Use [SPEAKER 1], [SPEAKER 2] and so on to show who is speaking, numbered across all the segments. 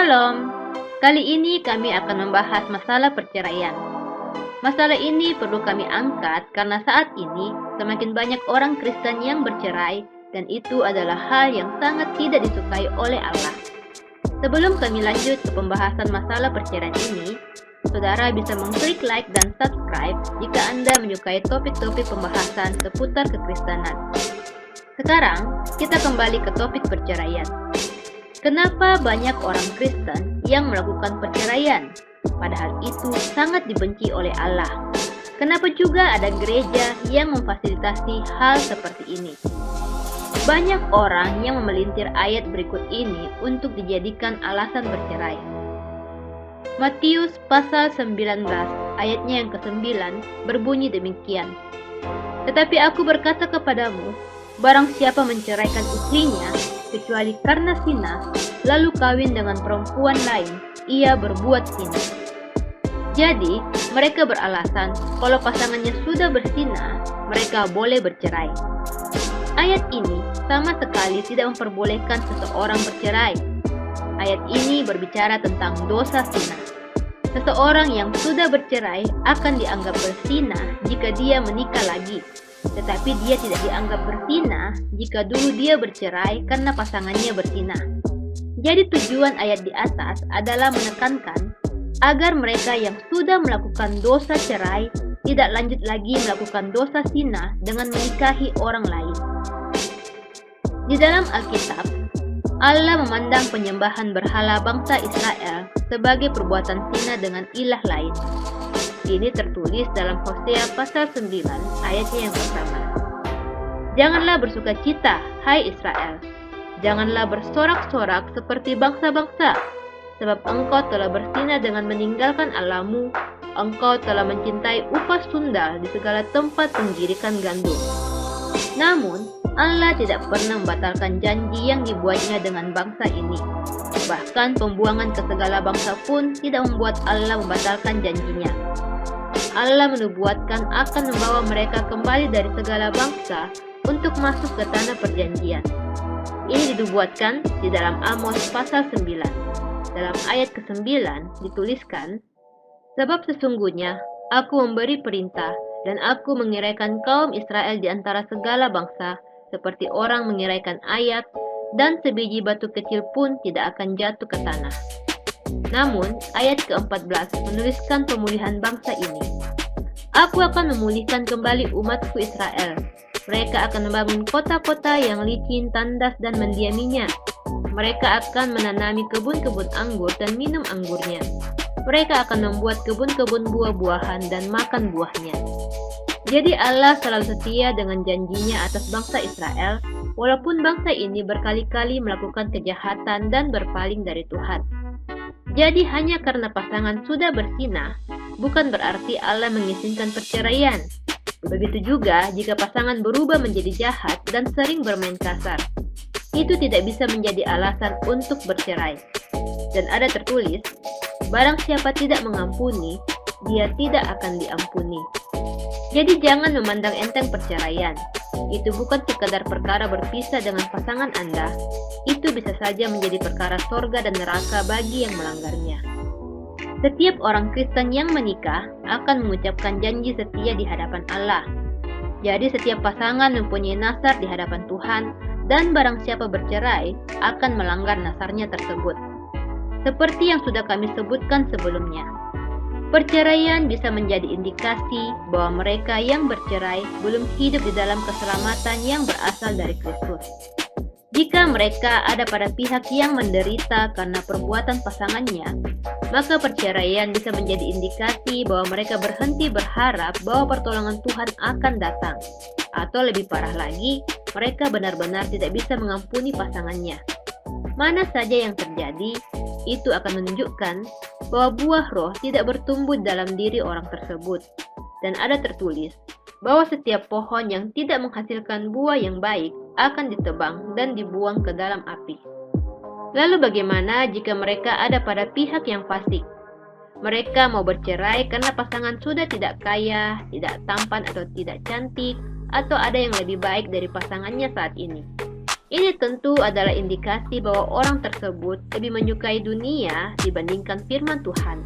[SPEAKER 1] Shalom, kali ini kami akan membahas masalah perceraian. Masalah ini perlu kami angkat karena saat ini semakin banyak orang Kristen yang bercerai dan itu adalah hal yang sangat tidak disukai oleh Allah. Sebelum kami lanjut ke pembahasan masalah perceraian ini, saudara bisa mengklik like dan subscribe jika Anda menyukai topik-topik pembahasan seputar kekristenan. Sekarang, kita kembali ke topik perceraian. Kenapa banyak orang Kristen yang melakukan perceraian? Padahal itu sangat dibenci oleh Allah. Kenapa juga ada gereja yang memfasilitasi hal seperti ini? Banyak orang yang memelintir ayat berikut ini untuk dijadikan alasan bercerai. Matius pasal 19 ayatnya yang ke-9 berbunyi demikian. Tetapi aku berkata kepadamu, barang siapa menceraikan istrinya, kecuali karena zina, lalu kawin dengan perempuan lain, ia berbuat zina. Jadi, mereka beralasan kalau pasangannya sudah berzina, mereka boleh bercerai. Ayat ini sama sekali tidak memperbolehkan seseorang bercerai. Ayat ini berbicara tentang dosa zina. Seseorang yang sudah bercerai akan dianggap berzina jika dia menikah lagi. Tetapi dia tidak dianggap berzina jika dulu dia bercerai karena pasangannya berzina. Jadi tujuan ayat di atas adalah menekankan agar mereka yang sudah melakukan dosa cerai tidak lanjut lagi melakukan dosa zina dengan menikahi orang lain. Di dalam Alkitab, Allah memandang penyembahan berhala bangsa Israel sebagai perbuatan zina dengan ilah lain. Ini tertulis dalam Hosea pasal 9 ayatnya yang pertama. Janganlah bersukacita, hai Israel. Janganlah bersorak-sorak seperti bangsa-bangsa, sebab engkau telah berzina dengan meninggalkan Allahmu. Engkau telah mencintai upah sundal di segala tempat penggirikan gandum. Namun, Allah tidak pernah membatalkan janji yang dibuatnya dengan bangsa ini. Bahkan pembuangan ke segala bangsa pun tidak membuat Allah membatalkan janjinya. Allah menubuatkan akan membawa mereka kembali dari segala bangsa untuk masuk ke tanah perjanjian. Ini dinubuatkan di dalam Amos pasal 9. Dalam ayat ke-9 dituliskan, sebab sesungguhnya aku memberi perintah dan aku mengiraikan kaum Israel di antara segala bangsa seperti orang mengiraikan ayat, dan sebiji batu kecil pun tidak akan jatuh ke tanah. Namun, ayat ke-14 menuliskan pemulihan bangsa ini. Aku akan memulihkan kembali umatku Israel. Mereka akan membangun kota-kota yang licin, tandas, dan mendiaminya. Mereka akan menanami kebun-kebun anggur dan minum anggurnya. Mereka akan membuat kebun-kebun buah-buahan dan makan buahnya. Jadi Allah selalu setia dengan janjinya atas bangsa Israel, walaupun bangsa ini berkali-kali melakukan kejahatan dan berpaling dari Tuhan. Jadi hanya karena pasangan sudah berzina, bukan berarti Allah mengizinkan perceraian. Begitu juga jika pasangan berubah menjadi jahat dan sering bermain kasar. Itu tidak bisa menjadi alasan untuk bercerai. Dan ada tertulis, barang siapa tidak mengampuni, dia tidak akan diampuni. Jadi jangan memandang enteng perceraian. Itu bukan sekadar perkara berpisah dengan pasangan Anda. Itu bisa saja menjadi perkara sorga dan neraka bagi yang melanggarnya. Setiap orang Kristen yang menikah akan mengucapkan janji setia di hadapan Allah. Jadi setiap pasangan mempunyai nazar di hadapan Tuhan, dan barang siapa bercerai akan melanggar nazarnya tersebut. Seperti yang sudah kami sebutkan sebelumnya, perceraian bisa menjadi indikasi bahwa mereka yang bercerai belum hidup di dalam keselamatan yang berasal dari Kristus. Jika mereka ada pada pihak yang menderita karena perbuatan pasangannya, maka perceraian bisa menjadi indikasi bahwa mereka berhenti berharap bahwa pertolongan Tuhan akan datang. Atau lebih parah lagi, mereka benar-benar tidak bisa mengampuni pasangannya. Mana saja yang terjadi, itu akan menunjukkan bahwa buah roh tidak bertumbuh dalam diri orang tersebut. Dan ada tertulis bahwa setiap pohon yang tidak menghasilkan buah yang baik akan ditebang dan dibuang ke dalam api. Lalu bagaimana jika mereka ada pada pihak yang fasik? Mereka mau bercerai karena pasangan sudah tidak kaya, tidak tampan atau tidak cantik, atau ada yang lebih baik dari pasangannya saat ini. Ini tentu adalah indikasi bahwa orang tersebut lebih menyukai dunia dibandingkan firman Tuhan.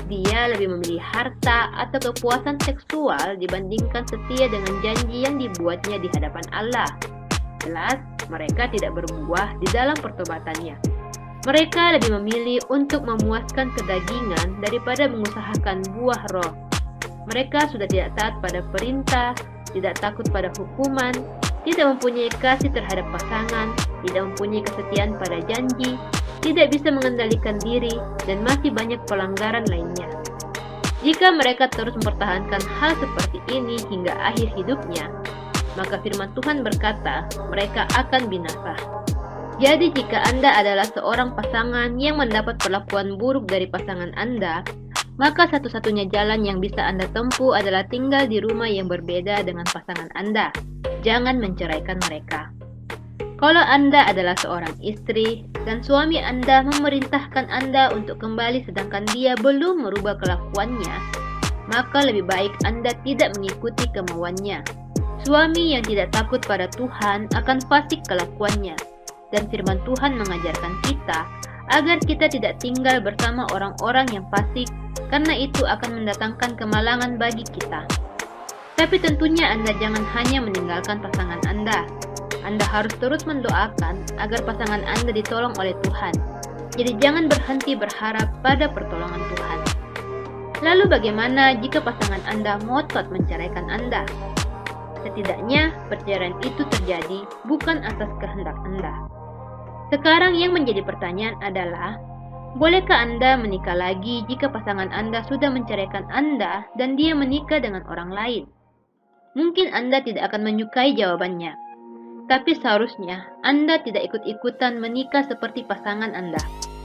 [SPEAKER 1] Dia lebih memilih harta atau kepuasan seksual dibandingkan setia dengan janji yang dibuatnya di hadapan Allah. Jelas, mereka tidak berbuah di dalam pertobatannya. Mereka lebih memilih untuk memuaskan kedagingan daripada mengusahakan buah roh. Mereka sudah tidak taat pada perintah, tidak takut pada hukuman, tidak mempunyai kasih terhadap pasangan, tidak mempunyai kesetiaan pada janji, tidak bisa mengendalikan diri, dan masih banyak pelanggaran lainnya. Jika mereka terus mempertahankan hal seperti ini hingga akhir hidupnya, maka firman Tuhan berkata, mereka akan binasa. Jadi jika Anda adalah seorang pasangan yang mendapat perlakuan buruk dari pasangan Anda, maka satu-satunya jalan yang bisa Anda tempuh adalah tinggal di rumah yang berbeda dengan pasangan Anda. Jangan menceraikan mereka. Kalau Anda adalah seorang istri dan suami Anda memerintahkan Anda untuk kembali sedangkan dia belum merubah kelakuannya, maka lebih baik Anda tidak mengikuti kemauannya. Suami yang tidak takut pada Tuhan akan fasik kelakuannya, dan firman Tuhan mengajarkan kita agar kita tidak tinggal bersama orang-orang yang fasik, karena itu akan mendatangkan kemalangan bagi kita. Tapi tentunya Anda jangan hanya meninggalkan pasangan Anda. Anda harus terus mendoakan agar pasangan Anda ditolong oleh Tuhan. Jadi jangan berhenti berharap pada pertolongan Tuhan. Lalu bagaimana jika pasangan Anda ngotot menceraikan Anda? Setidaknya perceraian itu terjadi bukan atas kehendak Anda. Sekarang yang menjadi pertanyaan adalah, bolehkah Anda menikah lagi jika pasangan Anda sudah menceraikan Anda dan dia menikah dengan orang lain? Mungkin Anda tidak akan menyukai jawabannya, tapi seharusnya Anda tidak ikut-ikutan menikah seperti pasangan Anda.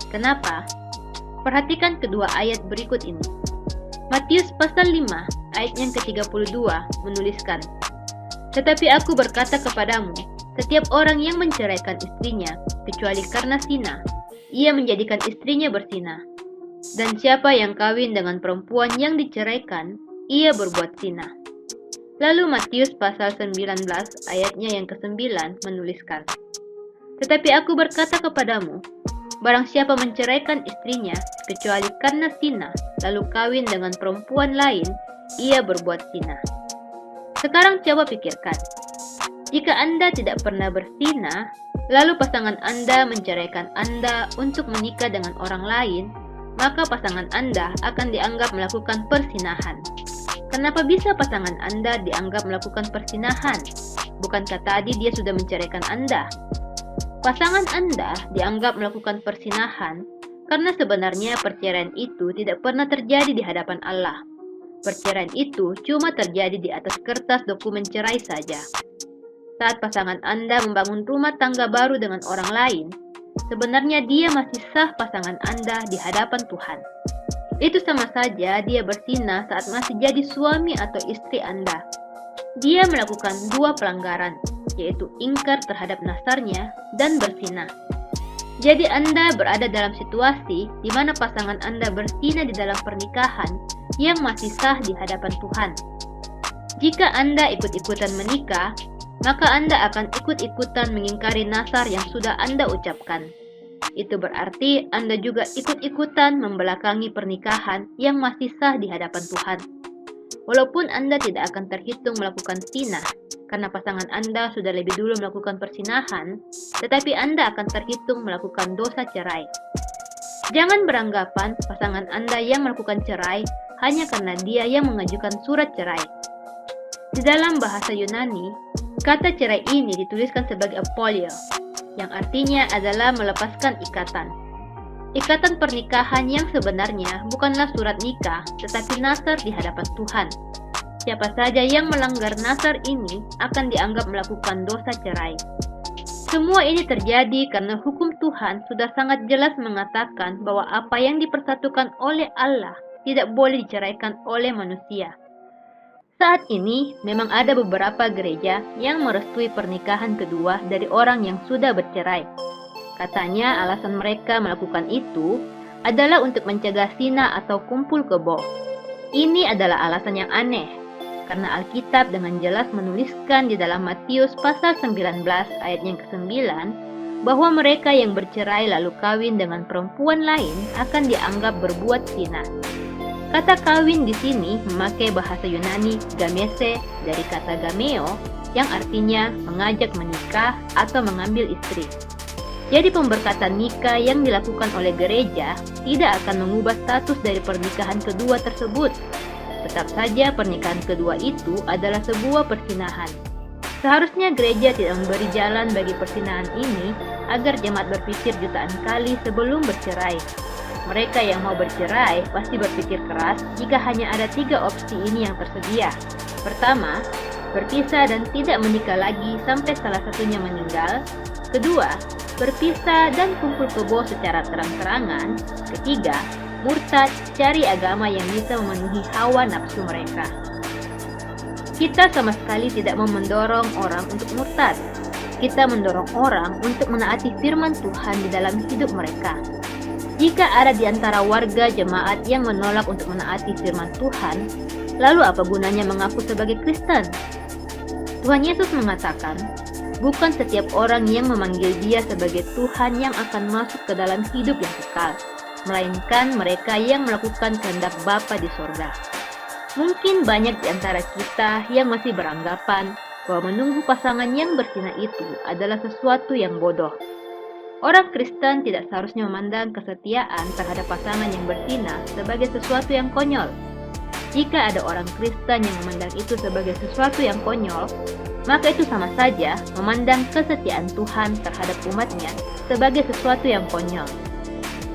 [SPEAKER 1] Kenapa? Perhatikan kedua ayat berikut ini. Matius pasal 5 ayat yang ke-32 menuliskan, "Tetapi aku berkata kepadamu, setiap orang yang menceraikan istrinya, kecuali karena zina, ia menjadikan istrinya berzina. Dan siapa yang kawin dengan perempuan yang diceraikan, ia berbuat zina." Lalu Matius pasal 19 ayatnya yang ke-9 menuliskan, "Tetapi aku berkata kepadamu, barang siapa menceraikan istrinya, kecuali karena zina, lalu kawin dengan perempuan lain, ia berbuat zina." Sekarang coba pikirkan, jika Anda tidak pernah berzina, lalu pasangan Anda menceraikan Anda untuk menikah dengan orang lain, maka pasangan Anda akan dianggap melakukan perzinahan. Kenapa bisa pasangan Anda dianggap melakukan perzinahan? Bukankah tadi dia sudah menceraikan Anda? Pasangan Anda dianggap melakukan perzinahan karena sebenarnya perceraian itu tidak pernah terjadi di hadapan Allah. Perceraian itu cuma terjadi di atas kertas dokumen cerai saja. Saat pasangan Anda membangun rumah tangga baru dengan orang lain, sebenarnya dia masih sah pasangan Anda di hadapan Tuhan. Itu sama saja dia berzina saat masih jadi suami atau istri Anda. Dia melakukan dua pelanggaran, yaitu ingkar terhadap nasarnya dan berzina. Jadi Anda berada dalam situasi di mana pasangan Anda berzina di dalam pernikahan yang masih sah di hadapan Tuhan. Jika Anda ikut-ikutan menikah, maka Anda akan ikut-ikutan mengingkari nasar yang sudah Anda ucapkan. Itu berarti Anda juga ikut-ikutan membelakangi pernikahan yang masih sah di hadapan Tuhan. Walaupun Anda tidak akan terhitung melakukan zina, karena pasangan Anda sudah lebih dulu melakukan perzinahan, tetapi Anda akan terhitung melakukan dosa cerai. Jangan beranggapan pasangan Anda yang melakukan cerai hanya karena dia yang mengajukan surat cerai. Di dalam bahasa Yunani, kata cerai ini dituliskan sebagai apolio, yang artinya adalah melepaskan ikatan. Ikatan pernikahan yang sebenarnya bukanlah surat nikah, tetapi nasar di hadapan Tuhan. Siapa saja yang melanggar nasar ini akan dianggap melakukan dosa cerai. Semua ini terjadi karena hukum Tuhan sudah sangat jelas mengatakan bahwa apa yang dipersatukan oleh Allah tidak boleh diceraikan oleh manusia. Saat ini memang ada beberapa gereja yang merestui pernikahan kedua dari orang yang sudah bercerai. Katanya alasan mereka melakukan itu adalah untuk mencegah zina atau kumpul kebo. Ini adalah alasan yang aneh, karena Alkitab dengan jelas menuliskan di dalam Matius pasal 19 ayat yang ke-9 bahwa mereka yang bercerai lalu kawin dengan perempuan lain akan dianggap berbuat zina. Kata kawin di sini memakai bahasa Yunani gamese dari kata gameo yang artinya mengajak menikah atau mengambil istri. Jadi pemberkatan nikah yang dilakukan oleh gereja tidak akan mengubah status dari pernikahan kedua tersebut. Tetap saja pernikahan kedua itu adalah sebuah persinahan. Seharusnya gereja tidak memberi jalan bagi persinahan ini agar jemaat berpikir jutaan kali sebelum bercerai. Mereka yang mau bercerai pasti berpikir keras jika hanya ada 3 opsi ini yang tersedia. Pertama, berpisah dan tidak menikah lagi sampai salah satunya meninggal. Kedua, berpisah dan kumpul kebo secara terang-terangan. Ketiga, murtad, cari agama yang bisa memenuhi hawa nafsu mereka. Kita sama sekali tidak mau mendorong orang untuk murtad. Kita mendorong orang untuk menaati firman Tuhan di dalam hidup mereka. Jika ada di antara warga jemaat yang menolak untuk menaati firman Tuhan, lalu apa gunanya mengaku sebagai Kristen? Tuhan Yesus mengatakan, bukan setiap orang yang memanggil Dia sebagai Tuhan yang akan masuk ke dalam hidup yang kekal, melainkan mereka yang melakukan kehendak Bapa di sorga. Mungkin banyak di antara kita yang masih beranggapan bahwa menunggu pasangan yang berzina itu adalah sesuatu yang bodoh. Orang Kristen tidak seharusnya memandang kesetiaan terhadap pasangan yang berzina sebagai sesuatu yang konyol. Jika ada orang Kristen yang memandang itu sebagai sesuatu yang konyol, maka itu sama saja memandang kesetiaan Tuhan terhadap umatnya sebagai sesuatu yang konyol.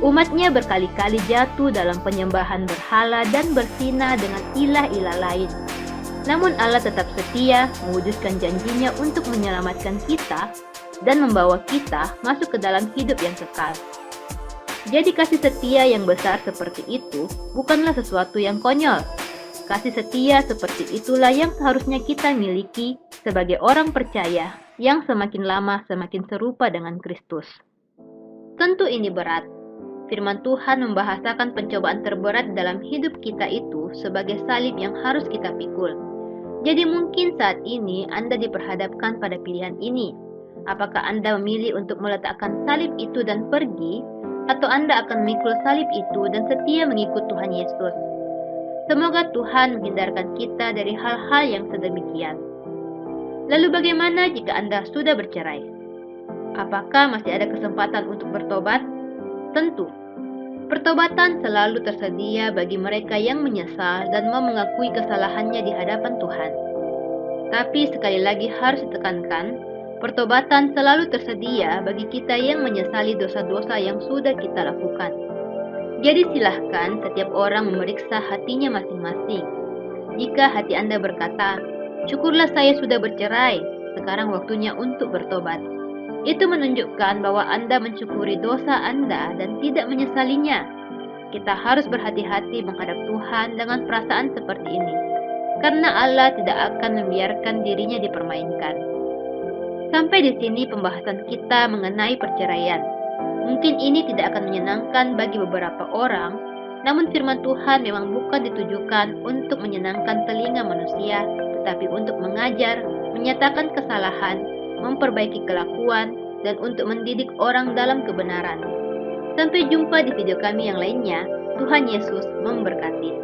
[SPEAKER 1] Umatnya berkali-kali jatuh dalam penyembahan berhala dan berzina dengan ilah-ilah lain. Namun Allah tetap setia mewujudkan janjinya untuk menyelamatkan kita dan membawa kita masuk ke dalam hidup yang kekal. Jadi kasih setia yang besar seperti itu bukanlah sesuatu yang konyol. Kasih setia seperti itulah yang seharusnya kita miliki sebagai orang percaya yang semakin lama semakin serupa dengan Kristus. Tentu ini berat. Firman Tuhan membahasakan pencobaan terberat dalam hidup kita itu sebagai salib yang harus kita pikul. Jadi mungkin saat ini Anda diperhadapkan pada pilihan ini. Apakah Anda memilih untuk meletakkan salib itu dan pergi, atau Anda akan memikul salib itu dan setia mengikut Tuhan Yesus? Semoga Tuhan menghindarkan kita dari hal-hal yang sedemikian. Lalu bagaimana jika Anda sudah bercerai? Apakah masih ada kesempatan untuk bertobat? Tentu. Pertobatan selalu tersedia bagi mereka yang menyesal dan mau mengakui kesalahannya di hadapan Tuhan. Tapi sekali lagi harus ditekankan, pertobatan selalu tersedia bagi kita yang menyesali dosa-dosa yang sudah kita lakukan. Jadi silahkan setiap orang memeriksa hatinya masing-masing. Jika hati Anda berkata, syukurlah saya sudah bercerai, sekarang waktunya untuk bertobat. Itu menunjukkan bahwa Anda mensyukuri dosa Anda dan tidak menyesalinya. Kita harus berhati-hati menghadap Tuhan dengan perasaan seperti ini, karena Allah tidak akan membiarkan dirinya dipermainkan. Sampai di sini pembahasan kita mengenai perceraian. Mungkin ini tidak akan menyenangkan bagi beberapa orang, namun firman Tuhan memang bukan ditujukan untuk menyenangkan telinga manusia, tetapi untuk mengajar, menyatakan kesalahan, memperbaiki kelakuan, dan untuk mendidik orang dalam kebenaran. Sampai jumpa di video kami yang lainnya. Tuhan Yesus memberkati.